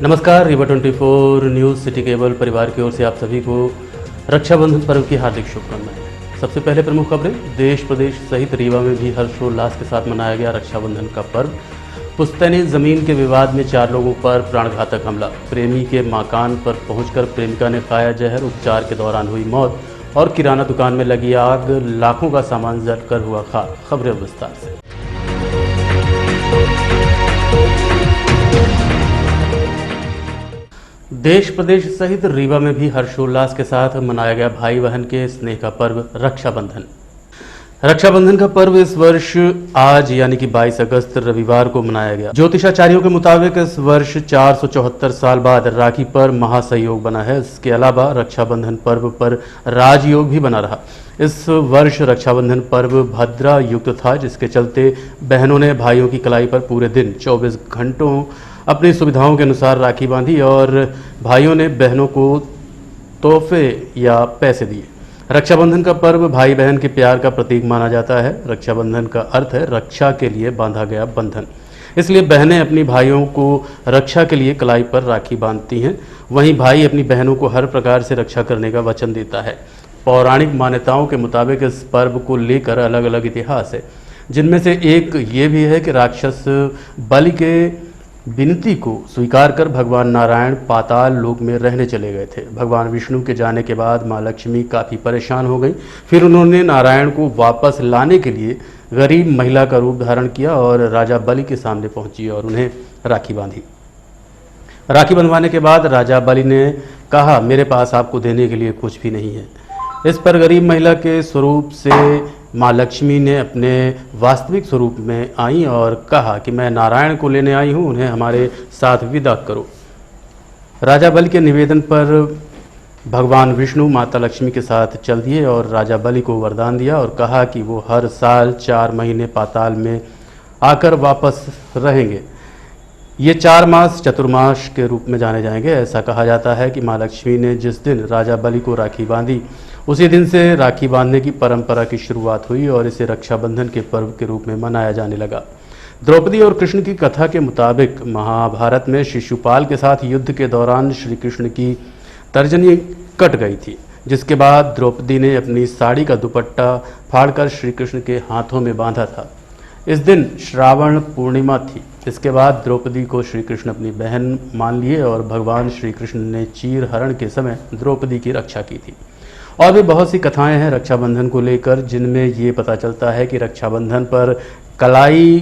नमस्कार, Rewa 24 news city cable परिवार की ओर से आप सभी को रक्षाबंधन पर्व की हार्दिक शुभकामनाएं। सबसे पहले प्रमुख खबरें। देश प्रदेश सहित रीवा में भी हर्षोल्लास के साथ मनाया गया रक्षाबंधन का पर्व। पुश्तैनी जमीन के विवाद में 4 लोगों पर प्राणघातक हमला। प्रेमी के मकान पर पहुंचकर प्रेमिका ने खाया जहर, उपचार के दौरान हुई मौत। और किराना दुकान में लगी आग, लाखों का सामान जलकर हुआ खाक। खबरें विस्तार से। देश प्रदेश सहित रीवा में भी हर्षोल्लास के साथ मनाया गया भाई बहन के स्नेह का पर्व रक्षाबंधन। रक्षाबंधन का पर्व इस वर्ष आज यानी कि 22 अगस्त रविवार को मनाया गया। ज्योतिषाचार्यों के मुताबिक इस वर्ष 474 साल बाद राखी पर महासहयोग बना है। इसके अलावा रक्षाबंधन पर्व पर राजयोग भी बना रहा। इस वर्ष रक्षाबंधन पर्व भद्रा युक्त था, जिसके चलते बहनों ने भाइयों की कलाई पर पूरे दिन 24 घंटों अपनी सुविधाओं के अनुसार राखी बांधी और भाइयों ने बहनों को तोहफे या पैसे दिए। रक्षाबंधन का पर्व भाई बहन के प्यार का प्रतीक माना जाता है। रक्षाबंधन का अर्थ है रक्षा के लिए बांधा गया बंधन, इसलिए बहनें अपनी भाइयों को रक्षा के लिए कलाई पर राखी बांधती हैं। वहीं भाई अपनी बहनों को हर प्रकार से रक्षा करने का वचन देता है। पौराणिक मान्यताओं के मुताबिक इस पर्व को लेकर अलग अलग इतिहास है, जिनमें से एक ये भी है कि राक्षस बलि के विनती को स्वीकार कर भगवान नारायण पाताल लोक में रहने चले गए थे। भगवान विष्णु के जाने के बाद माँ लक्ष्मी काफ़ी परेशान हो गई। फिर उन्होंने नारायण को वापस लाने के लिए गरीब महिला का रूप धारण किया और राजा बलि के सामने पहुंची और उन्हें राखी बांधी। राखी बंधवाने के बाद राजा बलि ने कहा, मेरे पास आपको देने के लिए कुछ भी नहीं है। इस पर गरीब महिला के स्वरूप से माँ लक्ष्मी ने अपने वास्तविक स्वरूप में आई और कहा कि मैं नारायण को लेने आई हूँ, उन्हें हमारे साथ विदा करो। राजा बलि के निवेदन पर भगवान विष्णु माता लक्ष्मी के साथ चल दिए और राजा बलि को वरदान दिया और कहा कि वो हर साल 4 महीने पाताल में आकर वापस रहेंगे। ये 4 मास चतुर्मास के रूप में जाने जाएंगे। ऐसा कहा जाता है कि माँ लक्ष्मी ने जिस दिन राजा बलि को राखी बांधी, उसी दिन से राखी बांधने की परंपरा की शुरुआत हुई और इसे रक्षाबंधन के पर्व के रूप में मनाया जाने लगा। द्रौपदी और कृष्ण की कथा के मुताबिक महाभारत में शिशुपाल के साथ युद्ध के दौरान श्री कृष्ण की तर्जनी कट गई थी, जिसके बाद द्रौपदी ने अपनी साड़ी का दुपट्टा फाड़कर श्री कृष्ण के हाथों में बांधा था। इस दिन श्रावण पूर्णिमा थी। इसके बाद द्रौपदी को श्री कृष्ण अपनी बहन मान लिए और भगवान श्री कृष्ण ने चीर हरण के समय द्रौपदी की रक्षा की थी। और भी बहुत सी कथाएं हैं रक्षाबंधन को लेकर, जिनमें ये पता चलता है कि रक्षाबंधन पर कलाई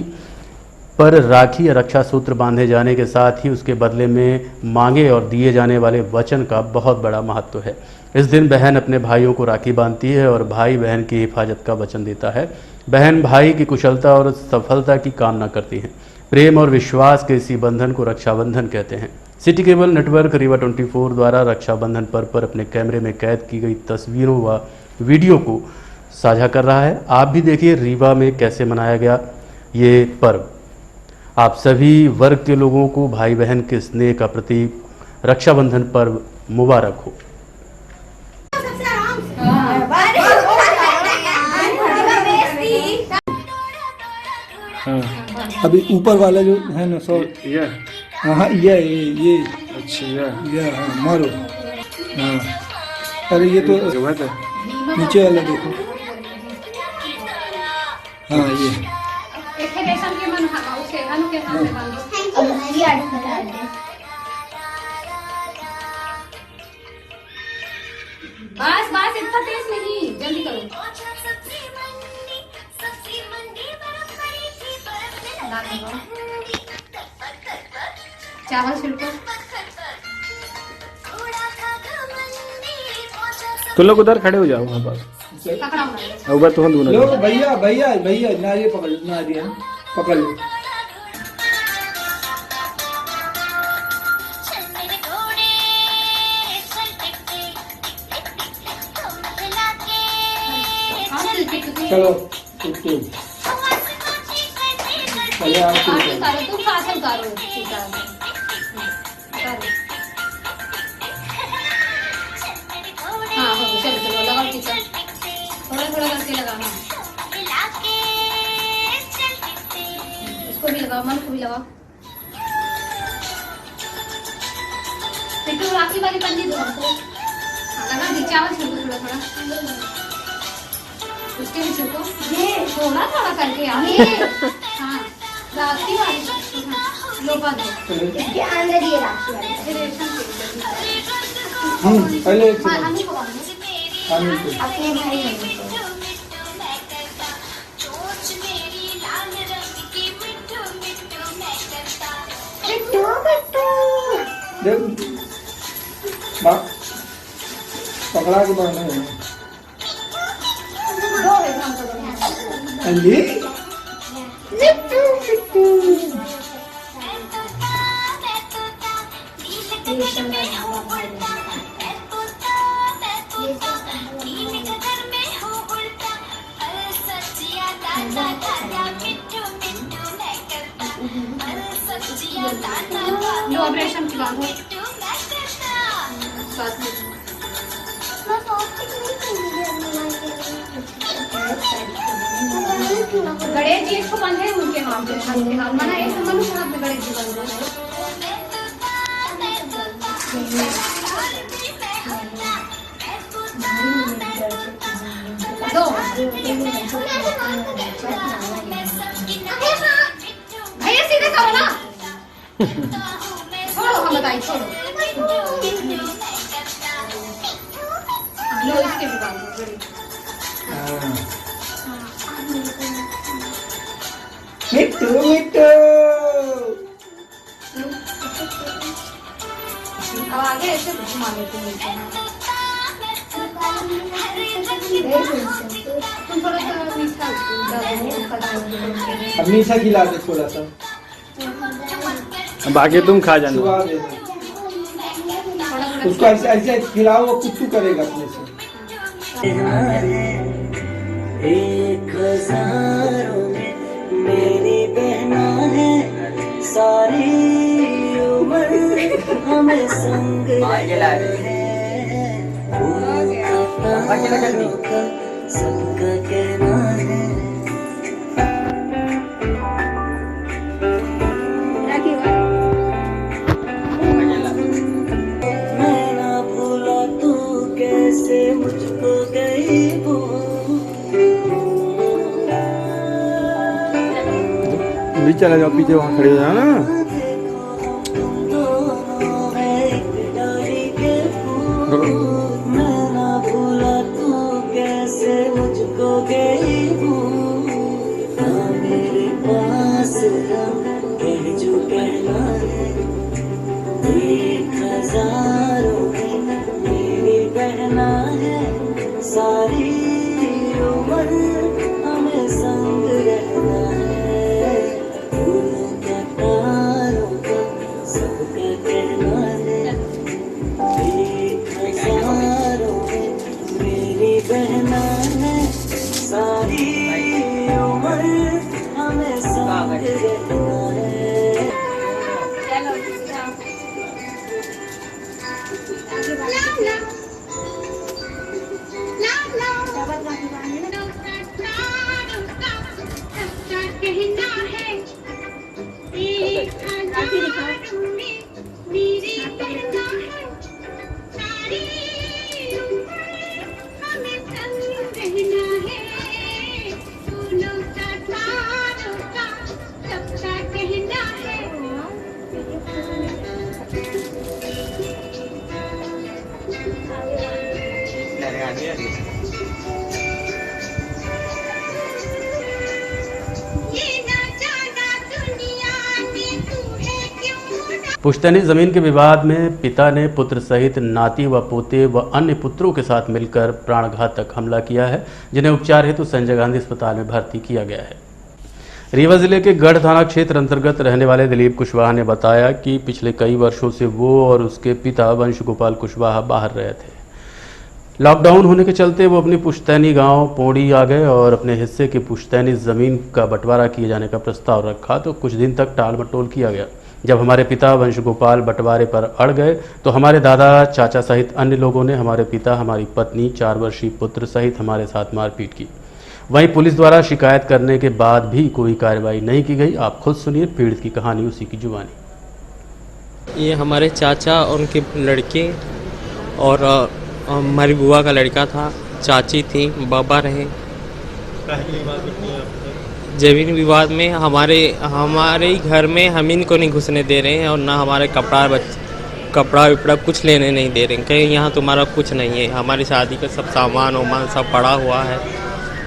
पर राखी या रक्षा सूत्र बांधे जाने के साथ ही उसके बदले में मांगे और दिए जाने वाले वचन का बहुत बड़ा महत्व है। इस दिन बहन अपने भाइयों को राखी बांधती है और भाई बहन की हिफाजत का वचन देता है। बहन भाई की कुशलता और सफलता की कामना करती है। प्रेम और विश्वास के इसी बंधन को रक्षाबंधन कहते हैं। सिटी केबल नेटवर्क रीवा 24 द्वारा रक्षाबंधन पर्व पर अपने कैमरे में कैद की गई तस्वीरों व वीडियो को साझा कर रहा है। आप भी देखिए रीवा में कैसे मनाया गया ये पर्व। आप सभी वर्ग के लोगों को भाई बहन के स्नेह का प्रतीक रक्षाबंधन पर्व मुबारक हो। अभी ऊपर वाला जो है ना सो ये हाँ ये अच्छा ये हाँ मारो हाँ। अरे ये तो जो है नीचे वाला देखो। हाँ ये बस बस इतना तेज नहीं, जल्दी करो। चावल छिड़को। तो लोग उधर खड़े हो जाओ वहाँ पास। उधर तो हम दोनों लो भैया भैया भैया नारियल पकड़ लो, नारियल पकड़ लो। चलो पहले आप उतारो, तुम साथ में उतारो। हाँ चलो चलो लगाओ टीका, थोड़ा थोड़ा करके लगाना। इसको भी लगाओ, मन को भी लगाओ। पिट्टू राखी वाली पंजी दो हमको। लगा दी चावल छिड़को थोड़ा थोड़ा, उसके भी छिड़को थोड़ा थोड़ा करके यार। हाँ राखी वाली लोपा दो इसके अंदर ये राखी वाली पहले हाँ हम ही पकाएंगे। अपने भाई बहन को। बिट्टू बिट्टू देख बाप पकड़ा के बढ़ना है दो बेटा हमको दो। अंजी बिट्टू बिट्टू लो ऑपरेशन की बात है साथ में। गणेश जी इसको बंधे उनके हाथ में माना एक मनुष्य हाथ में गणेश जी बंधे। दो भैया सीधे करो ना, छोड़ो हम बताइए छोड़ो। लो इसके भी बांधो मिट्टू मिट्टू अब आगे ऐसे घुमा लेते हैं। तुम थोड़ा सा मीठा अब मीठा खिला दे थोड़ा सा बाकी तुम खा जाना। सुबह दे दे। उसको ऐसे ऐसे खिलाओ वो कुछ करेगा अपने से। एक हजारों में मेरी बहना है, सारी उम्र हमें संग है। सबका कहना है मैं ना भूला तू कैसे मुझको गई वो। भी चला जाओ पीछे, वहाँ खड़े हो जाओ ना। मैं ना भूला तू कैसे मुझको गई हूँ, ना मेरे पास कह जो कहना है। एक हजारों में मेरी बहना है, सारी उम्र हमें संग रहना है। फूलों का तारों का सबका कहना है। एक हजारों में मेरी बहना है, सारी उम्र हमें संग रहना है। पुश्तैनी जमीन के विवाद में पिता ने पुत्र सहित नाती व पोते व अन्य पुत्रों के साथ मिलकर प्राणघातक हमला किया है, जिन्हें उपचार हेतु संजय गांधी अस्पताल में भर्ती किया गया है। रीवा जिले के गढ़ थाना क्षेत्र अंतर्गत रहने वाले दिलीप कुशवाहा ने बताया कि पिछले कई वर्षों से वो और उसके पिता वंश गोपाल कुशवाहा बाहर रहे थे। लॉकडाउन होने के चलते वो अपनी पुश्तैनी गांव पोड़ी आ गए और अपने हिस्से की पुश्तैनी ज़मीन का बंटवारा किए जाने का प्रस्ताव रखा, तो कुछ दिन तक टाल मटोल किया गया। जब हमारे पिता वंश गोपाल बंटवारे पर अड़ गए तो हमारे दादा, चाचा सहित अन्य लोगों ने हमारे पिता, हमारी पत्नी, 4 वर्षीय पुत्र सहित हमारे साथ मारपीट की। वहीं पुलिस द्वारा शिकायत करने के बाद भी कोई कार्रवाई नहीं की गई। आप खुद सुनिए पीड़ित की कहानी उसी की जुबानी। ये हमारे चाचा और उनके लड़के और हमारी बुआ का लड़का था, चाची थी, बाबा रहे। जमीन विवाद में हमारे ही घर में हम इनको नहीं घुसने दे रहे हैं और ना हमारे कपड़ा वपड़ा कुछ लेने नहीं दे रहे हैं। कहीं यहाँ तुम्हारा कुछ नहीं है, हमारी शादी का सब सामान वामान सब पड़ा हुआ है।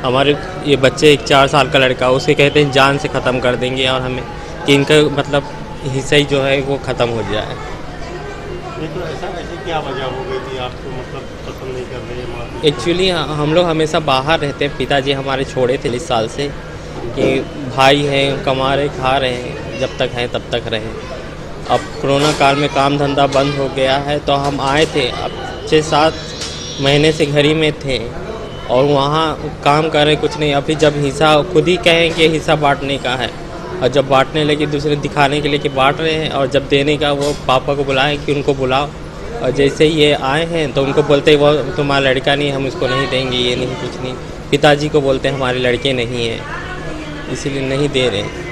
हमारे ये बच्चे, एक 4 साल का लड़का, उसे कहते हैं जान से ख़त्म कर देंगे और हमें कि इनका मतलब हिस्सा ही जो है वो ख़त्म हो जाए। तो ऐसी क्या वजह हो गई थी आपको, मतलब पसंद नहीं कर रहे? एक्चुअली हम लोग हमेशा बाहर रहते हैं। पिताजी हमारे छोड़े थे इस साल से कि भाई हैं, कमा रहे खा रहे हैं, जब तक हैं तब तक रहें। अब कोरोना काल में काम धंधा बंद हो गया है तो हम आए थे। अब 6-7 महीने से घर ही में थे और वहाँ काम कर रहे, कुछ नहीं। अभी जब हिस्सा खुद ही कहें कि हिस्सा बांटने का है और जब बांटने लगे दूसरे दिखाने के लिए कि बांट रहे हैं, और जब देने का वो पापा को बुलाएं कि उनको बुलाओ, और जैसे ही ये आए हैं तो उनको बोलते वो तुम्हारा लड़का नहीं, हम उसको नहीं देंगे, ये नहीं कुछ नहीं। पिताजी को बोलते हैं हमारे लड़के नहीं हैं, इसीलिए नहीं दे रहे।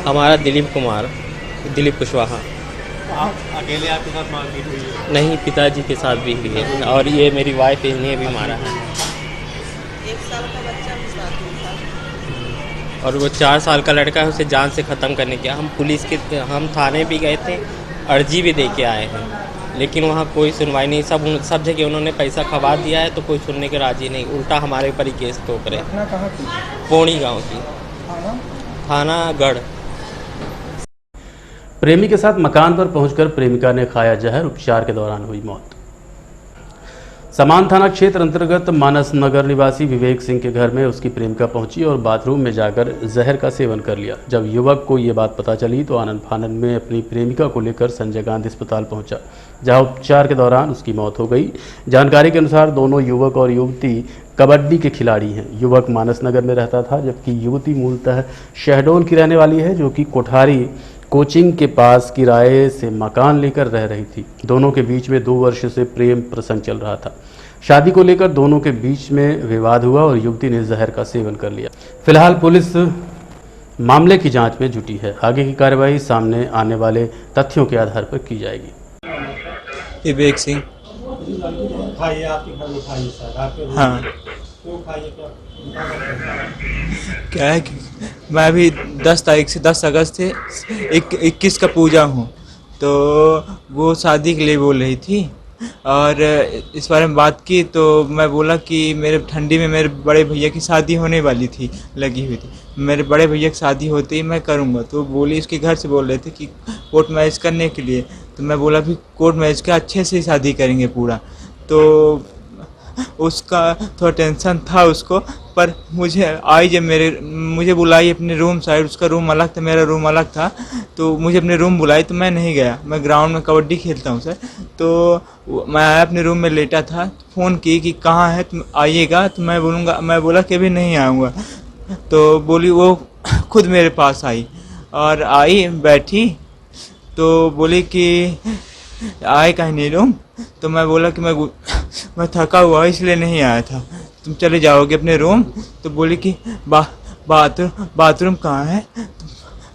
हमारा दिलीप कुशवाहा। आप अकेले आपके साथ मारपीट हुई है? नहीं, पिताजी के साथ भी हुई है और ये मेरी वाइफ है, इन्हें भी मारा है। 1 साल का बच्चा भी साथ में था और वो 4 साल का लड़का है, उसे जान से ख़त्म करने के हम थाने भी गए थे, अर्जी भी दे के आए हैं, लेकिन वहाँ कोई सुनवाई नहीं। सब जगह उन्होंने पैसा खवा दिया है तो कोई सुनने के राजी नहीं, उल्टा हमारे ऊपर ही केस ठोक रहे। पौड़ी गाँव की, थाना गढ़। प्रेमी के साथ मकान पर पहुंचकर प्रेमिका ने खाया जहर, उपचार के दौरान हुई मौत। समान थाना क्षेत्र अंतर्गत मानस नगर निवासी विवेक सिंह के घर में उसकी प्रेमिका पहुंची और बाथरूम में जाकर जहर का सेवन कर लिया। जब युवक को ये बात पता चली तो आनंद फानन में अपनी प्रेमिका को लेकर संजय गांधी अस्पताल पहुंचा, जहां उपचार के दौरान उसकी मौत हो गई। जानकारी के अनुसार दोनों युवक और युवती कबड्डी के खिलाड़ी हैं। युवक मानस नगर में रहता था जबकि युवती मूलतः शहडोल की रहने वाली है, जो कि कोठारी कोचिंग के पास किराए से मकान लेकर रह रही थी। दोनों के बीच में 2 वर्ष से प्रेम प्रसंग चल रहा था। शादी को लेकर दोनों के बीच में विवाद हुआ और युवती ने जहर का सेवन कर लिया। फिलहाल पुलिस मामले की जांच में जुटी है। आगे की कार्यवाही सामने आने वाले तथ्यों के आधार पर की जाएगी। विवेक सिंह। खाइए, आपके घर में खाइए सर, आपके हाँ, क्यों खाइए? क्या है कि मैं अभी 10 तारीख से 10 अगस्त से 21 का पूजा हूँ, तो वो शादी के लिए बोल रही थी और इस बारे में बात की तो मैं बोला कि मेरे ठंडी में मेरे बड़े भैया की शादी होने वाली थी, लगी हुई थी। मेरे बड़े भैया की शादी होते ही मैं करूँगा, तो बोली उसके घर से बोल रहे थे कि कोर्ट मैरिज करने के लिए। तो मैं बोला भी कोर्ट मैरिज का अच्छे से शादी करेंगे पूरा। तो उसका थोड़ा टेंशन था उसको, पर मुझे आई जब मुझे बुलाई अपने रूम साइड, उसका रूम अलग था, मेरा रूम अलग था, तो मुझे अपने रूम बुलाई तो मैं नहीं गया। मैं ग्राउंड में कबड्डी खेलता हूँ सर, तो मैं आया अपने रूम में लेटा था, फ़ोन की कि कहाँ है तुम, आइएगा। तो मैं बोला कि अभी नहीं आऊँगा। तो बोली वो खुद मेरे पास आई और आई बैठी तो बोली कि आए कहीं नहीं रूम। तो मैं बोला कि मैं थका हुआ इसलिए नहीं आया था, तुम चले जाओगे अपने रूम। तो बोली कि बाथरूम कहाँ है? तो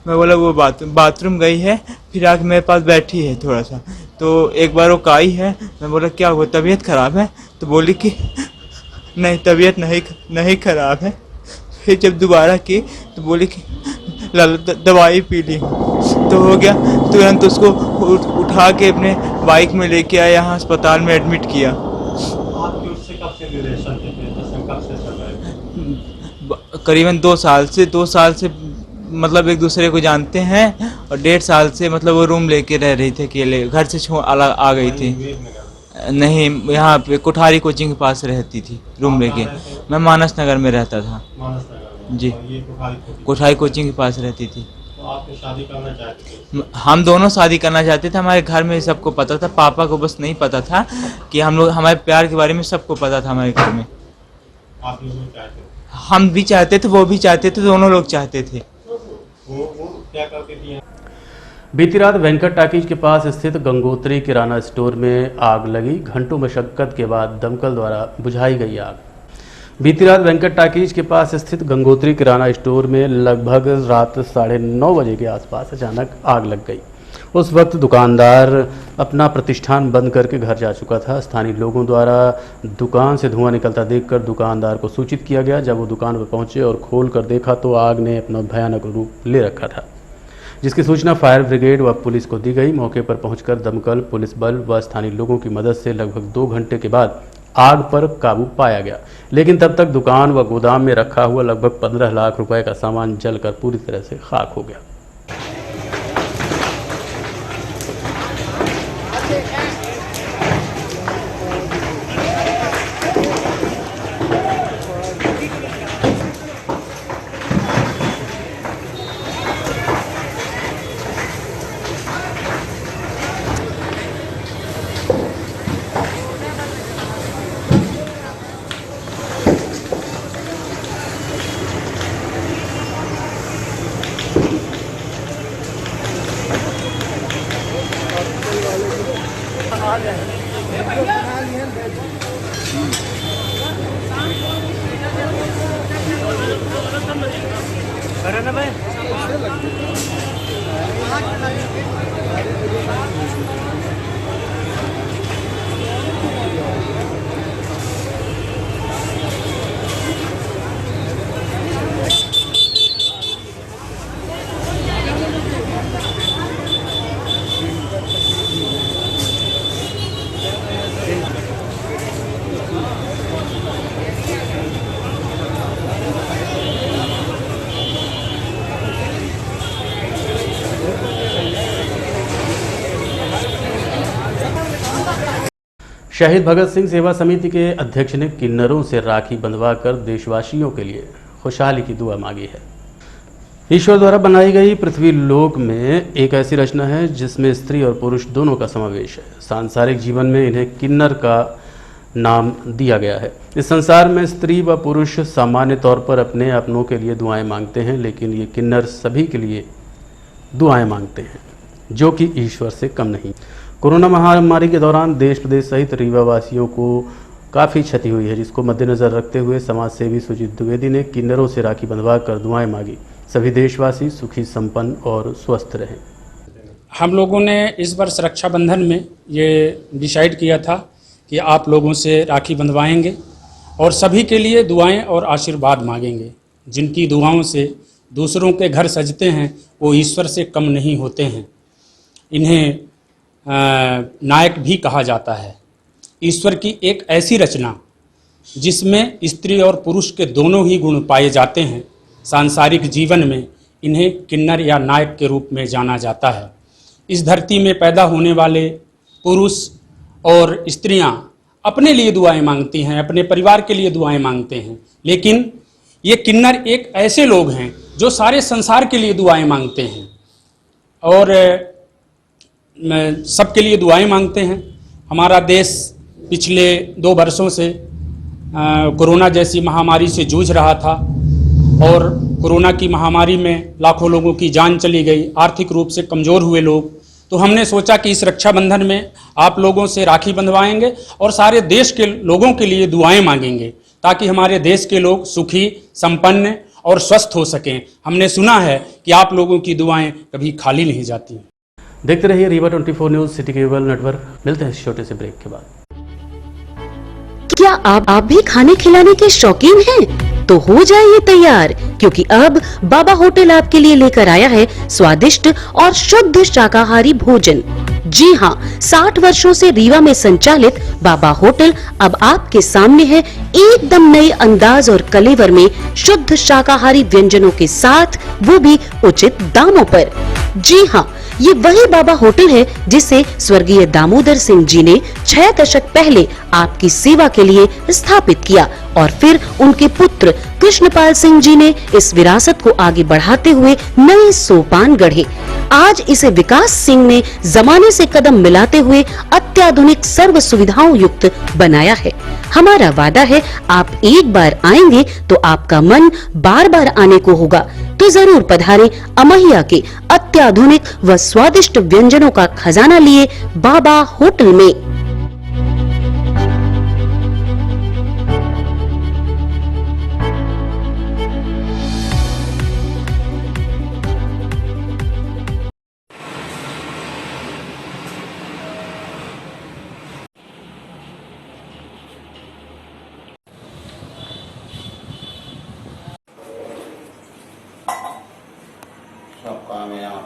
मैं बोला वो बाथरूम गई है, फिर आके मेरे पास बैठी है थोड़ा सा। तो एक बार वो काई है, मैं बोला क्या हुआ, तबीयत ख़राब है? तो बोली कि नहीं तबीयत नहीं ख़राब है। फिर जब दोबारा की तो बोली कि दवाई पी ली तो हो गया। तुरंत उसको उठा के अपने बाइक में लेके आया, यहाँ अस्पताल में एडमिट किया। आपके उससे कब से रिलेशन कब से चल रहा है? करीबन 2 साल से मतलब एक दूसरे को जानते हैं और 1.5 साल से मतलब वो रूम लेके रह रही थी अकेले, घर से अलग आ गई थी। नहीं, यहाँ पे कोठारी कोचिंग के पास रहती थी रूम लेके। मैं मानस नगर में रहता था जी, कोठारी कोचिंग के पास रहती थी। तो आप शादी करना चाहते थे? हम दोनों शादी करना चाहते थे। हमारे घर में सबको पता था, पापा को बस नहीं पता था कि हम लोग, हमारे प्यार के बारे में सबको पता था हमारे घर में। आप लोग चाहते थे? हम भी चाहते थे, वो भी चाहते थे, दोनों लोग चाहते थे। वो क्या करती थी? बीती रात वेंकट टाकीज के पास स्थित गंगोत्री किराना स्टोर में आग लगी। घंटों मशक्कत के बाद दमकल द्वारा बुझाई गई आग। बीती रात वेंकट टाकीज के पास स्थित गंगोत्री किराना स्टोर में लगभग रात 9:30 बजे के आसपास अचानक आग लग गई। उस वक्त दुकानदार अपना प्रतिष्ठान बंद करके घर जा चुका था। स्थानीय लोगों द्वारा दुकान से धुआं निकलता देखकर दुकानदार को सूचित किया गया। जब वो दुकान पर पहुंचे और खोल कर देखा तो आग ने अपना भयानक रूप ले रखा था, जिसकी सूचना फायर ब्रिगेड व पुलिस को दी गई। मौके पर पहुंचकर दमकल, पुलिस बल व स्थानीय लोगों की मदद से लगभग 2 घंटे के बाद आग पर काबू पाया गया, लेकिन तब तक दुकान व गोदाम में रखा हुआ लगभग 15 लाख रुपए का सामान जलकर पूरी तरह से खाक हो गया। शहीद भगत सिंह सेवा समिति के अध्यक्ष ने किन्नरों से राखी बंधवाकर देशवासियों के लिए खुशहाली की दुआ मांगी है। ईश्वर द्वारा बनाई गई पृथ्वी लोक में एक ऐसी रचना है जिसमें स्त्री और पुरुष दोनों का समावेश है। सांसारिक जीवन में इन्हें किन्नर का नाम दिया गया है। इस संसार में स्त्री व पुरुष सामान्य तौर पर अपने अपनों के लिए दुआएं मांगते हैं, लेकिन ये किन्नर सभी के लिए दुआएं मांगते हैं, जो कि ईश्वर से कम नहीं। कोरोना महामारी के दौरान देश प्रदेश सहित रीवा वासियों को काफ़ी क्षति हुई है, जिसको मद्देनजर रखते हुए समाज सेवी सुजीत द्विवेदी ने किन्नरों से राखी बंधवा कर दुआएं मांगी। सभी देशवासी सुखी, संपन्न और स्वस्थ रहें। हम लोगों ने इस वर्ष रक्षाबंधन में ये डिसाइड किया था कि आप लोगों से राखी बंधवाएंगे और सभी के लिए दुआएं और आशीर्वाद मांगेंगे। जिनकी दुआओं से दूसरों के घर सजते हैं वो ईश्वर से कम नहीं होते हैं। इन्हें नायक भी कहा जाता है। ईश्वर की एक ऐसी रचना जिसमें स्त्री और पुरुष के दोनों ही गुण पाए जाते हैं। सांसारिक जीवन में इन्हें किन्नर या नायक के रूप में जाना जाता है। इस धरती में पैदा होने वाले पुरुष और स्त्रियां अपने लिए दुआएं मांगती हैं, अपने परिवार के लिए दुआएं मांगते हैं, लेकिन ये किन्नर एक ऐसे लोग हैं जो सारे संसार के लिए दुआएं मांगते हैं और सबके लिए दुआएं मांगते हैं। हमारा देश पिछले 2 वर्षों से कोरोना जैसी महामारी से जूझ रहा था और कोरोना की महामारी में लाखों लोगों की जान चली गई, आर्थिक रूप से कमज़ोर हुए लोग। तो हमने सोचा कि इस रक्षाबंधन में आप लोगों से राखी बंधवाएंगे और सारे देश के लोगों के लिए दुआएं मांगेंगे, ताकि हमारे देश के लोग सुखी, संपन्न और स्वस्थ हो सकें। हमने सुना है कि आप लोगों की दुआएं कभी खाली नहीं जाती। देखते रहिए Rewa 24 news city cable network. मिलते हैं इस छोटे से ब्रेक के बाद। क्या आप भी खाने खिलाने के शौकीन हैं? तो हो जाइए तैयार, क्योंकि अब बाबा होटल आपके लिए लेकर आया है स्वादिष्ट और शुद्ध शाकाहारी भोजन। जी हाँ, 60 वर्षों से रीवा में संचालित बाबा होटल अब आपके सामने है, एकदम नए अंदाज और कलेवर में शुद्ध शाकाहारी व्यंजनों के साथ, वो भी उचित दामों पर। जी हाँ, ये वही बाबा होटल है जिसे स्वर्गीय दामोदर सिंह जी ने 6 दशक पहले आपकी सेवा के लिए स्थापित किया और फिर उनके पुत्र कृष्णपाल सिंह जी ने इस विरासत को आगे बढ़ाते हुए नए सोपान गढ़े। आज इसे विकास सिंह ने जमाने से कदम मिलाते हुए अत्याधुनिक सर्व सुविधाओं युक्त बनाया है। हमारा वादा है, आप एक बार आएंगे तो आपका मन बार बार आने को होगा। तो जरूर पधारें अमहिया के अत्याधुनिक व स्वादिष्ट व्यंजनों का खजाना लिए बाबा होटल में।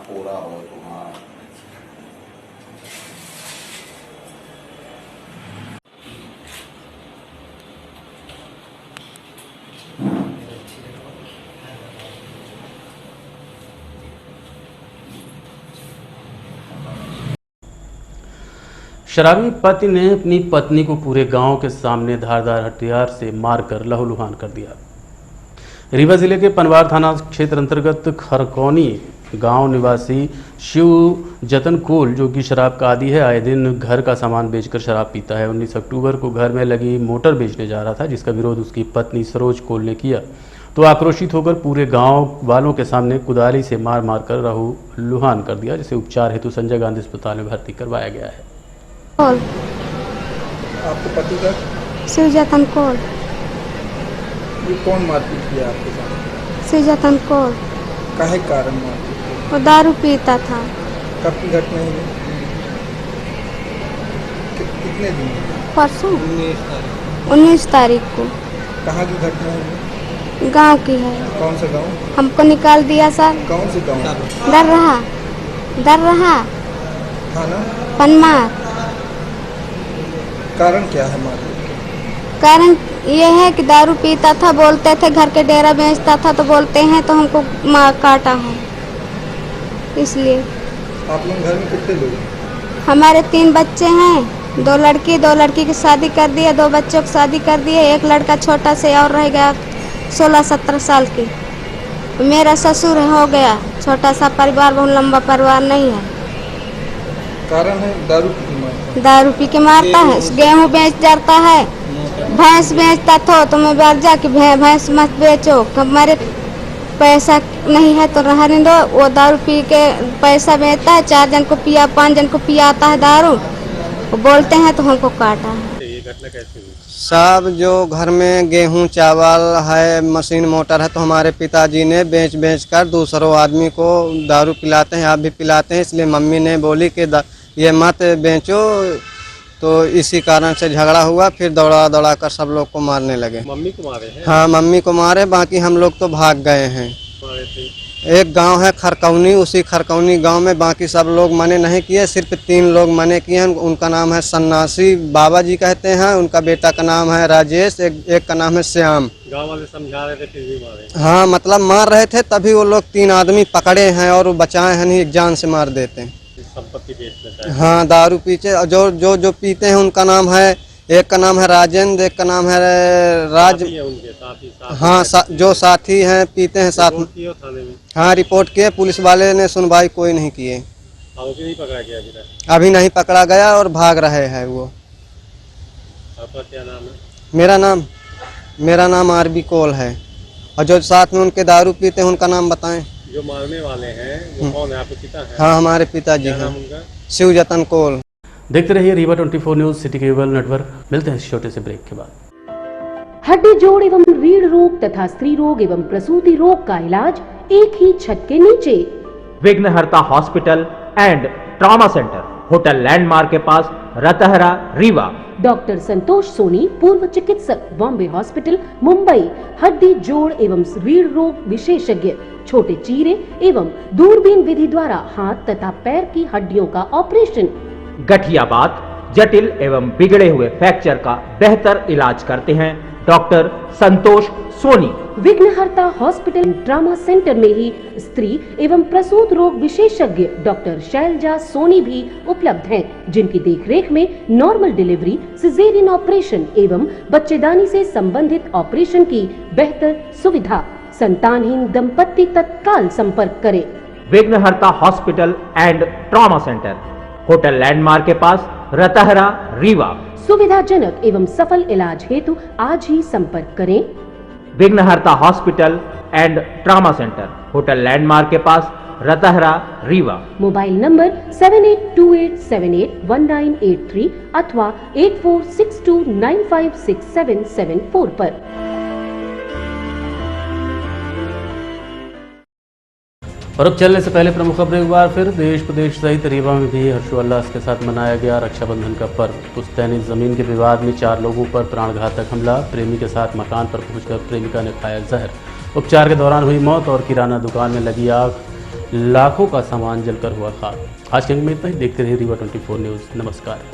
पूरा हो तुम्हारा। शराबी पति ने अपनी पत्नी को पूरे गांव के सामने धारदार हथियार से मारकर लहूलुहान कर दिया। रीवा जिले के पनवार थाना क्षेत्र अंतर्गत खरकौनी गांव निवासी शिव जतन कोल, जो कि शराब का आदी है, आए दिन घर का सामान बेचकर शराब पीता है। 19 अक्टूबर को घर में लगी मोटर बेचने जा रहा था, जिसका विरोध उसकी पत्नी सरोज कोल ने किया तो आक्रोशित होकर पूरे गांव वालों के सामने कुदाली से मार मार कर लहूलुहान कर दिया, जिसे उपचार हेतु संजय गांधी अस्पताल में भर्ती करवाया गया है। आपके पति का शिव जतन कौल। ये कौन मारपीट किया आपके साथ? शिव जतन कौल। काहे कारण मारपीट? वो दारू पीता था। कब की घटना है? कितने दिन? परसों 19 तारीख को। कहाँ की घटना है? गांव की है। कौन सा गांव? हमको निकाल दिया सर। कौन से गांव? डर रहा थाना पनमार। कारण क्या है मारपीट? कारण ये है कि दारू पीता था, बोलते थे घर के डेरा बेचता था, तो बोलते हैं तो हमको काटा है, इसलिए। आप लोग घर में कितने लोग? हमारे 3 बच्चे हैं, 2 लड़की की शादी कर दिए, 2 बच्चों की शादी कर दिए, एक लड़का छोटा से और रह गया 16-17 साल की। मेरा ससुर हो गया, छोटा सा परिवार, बहुत लंबा परिवार नहीं है। कारण है दारू पी के मारता? दारू पी के मारता है। गेहूँ बेच जाता है, भैंस बेचता था, तो मैं बाहर जाके भैंस मत बेचो, हमारे पैसा नहीं है तो रहने दो। वो दारू पी के पैसा बेचता है, 4 जन को पिया, 5 जन को पियाता है दारू, वो बोलते हैं तो हमको काटा है। ये घटना कैसे हुई? साहब, जो घर में गेहूं चावल है, मशीन मोटर है, तो हमारे पिताजी ने बेच कर दूसरों आदमी को दारू पिलाते हैं, आप भी पिलाते हैं, इसलिए मम्मी ने बोली कि ये मत बेचो, तो इसी कारण से झगड़ा हुआ। फिर दौड़ा कर सब लोग को मारने लगे। मम्मी को मारे हैं? हाँ, मम्मी को मारे, बाकी हम लोग तो भाग गए हैं। एक गांव है खरकौनी, उसी खरकौनी गांव में बाकी सब लोग मने नहीं किए, सिर्फ 3 लोग मने किए हैं। उनका नाम है सन्नासी बाबा जी कहते हैं, उनका बेटा का नाम है राजेश, एक का नाम है श्याम। गांव वाले समझा रहे थे फिर भी मारे? हाँ, मतलब मार रहे थे, तभी वो लोग 3 आदमी पकड़े हैं और वो बचाए हैं, नहीं जान से मार देते हैं। संपत्ति बेच लेता है? हाँ, दारू पीछे जो पीते हैं उनका नाम है, एक का नाम है राजेंद्र, एक का नाम है राज। साथी हाँ, जो साथी हैं पीते हैं साथ में। हाँ, रिपोर्ट किए, पुलिस वाले ने सुनवाई कोई नहीं किए। आरोपी नहीं पकड़ा गया अभी तक? अभी नहीं पकड़ा गया और भाग रहे हैं वो। आपका क्या नाम है? मेरा नाम आरबी कोल है। और जो साथ में उनके दारू पीते हैं उनका नाम बताएं। जो मारने वाले हैं वो कौन है? आपके पिता हैं? हाँ, हमारे पिताजी हैं, शिव जतन कोल। देखते रहिए Rewa 24 news, city cable network. मिलते हैं इस छोटे से ब्रेक के बाद। हड्डी जोड़ एवं रीढ़ रोग तथा स्त्री रोग एवं प्रसूति रोग का इलाज एक ही छत के नीचे। विघ्नहर्ता hospital and trauma centre, hotel landmark के पास, रतहरा, रीवा। डॉक्टर संतोष सोनी, पूर्व चिकित्सक, बॉम्बे हॉस्पिटल, मुंबई। हड्डी जोड़ एवं रीढ़ रोग विशेषज्ञ, छोटे चीरे एवं दूरबीन विधि द्वारा हाथ तथा पैर की हड्डियों का ऑपरेशन। गठियाबात, जटिल एवं बिगड़े हुए फ्रैक्चर का बेहतर इलाज करते हैं डॉक्टर संतोष सोनी। विघ्नहर्ता हॉस्पिटल ट्रॉमा सेंटर में ही स्त्री एवं प्रसूत रोग विशेषज्ञ डॉक्टर शैलजा सोनी भी उपलब्ध हैं, जिनकी देखरेख में नॉर्मल डिलीवरी, सिजेरियन ऑपरेशन एवं बच्चेदानी से संबंधित ऑपरेशन की बेहतर सुविधा। संतानहीन दंपत्ति तत्काल संपर्क करें। विघ्नहर्ता hospital and trauma centre, hotel landmark के पास, रतहरा, रीवा। सुविधाजनक एवं सफल इलाज हेतु आज ही संपर्क करें। विघ्नहर्ता hospital and trauma centre, hotel landmark के पास, रतहरा, रीवा। मोबाइल नंबर 7828781983 अथवा 8462956774 पर। और अब चलने से पहले प्रमुख खबरें एक बार फिर। देश प्रदेश सहित रीवा में भी हर्षोल्लास के साथ मनाया गया रक्षाबंधन का पर्व। पुश्तैनी जमीन के विवाद में 4 लोगों पर प्राणघातक हमला, प्रेमी के साथ मकान पर पहुंचकर प्रेमिका ने खाया जहर, उपचार के दौरान हुई मौत और किराना दुकान में लगी आग। लाखों का सामान जलकर हुआ खाक। आज के अंक में इतना ही। देखते रहिए रीवा 24 न्यूज़। नमस्कार।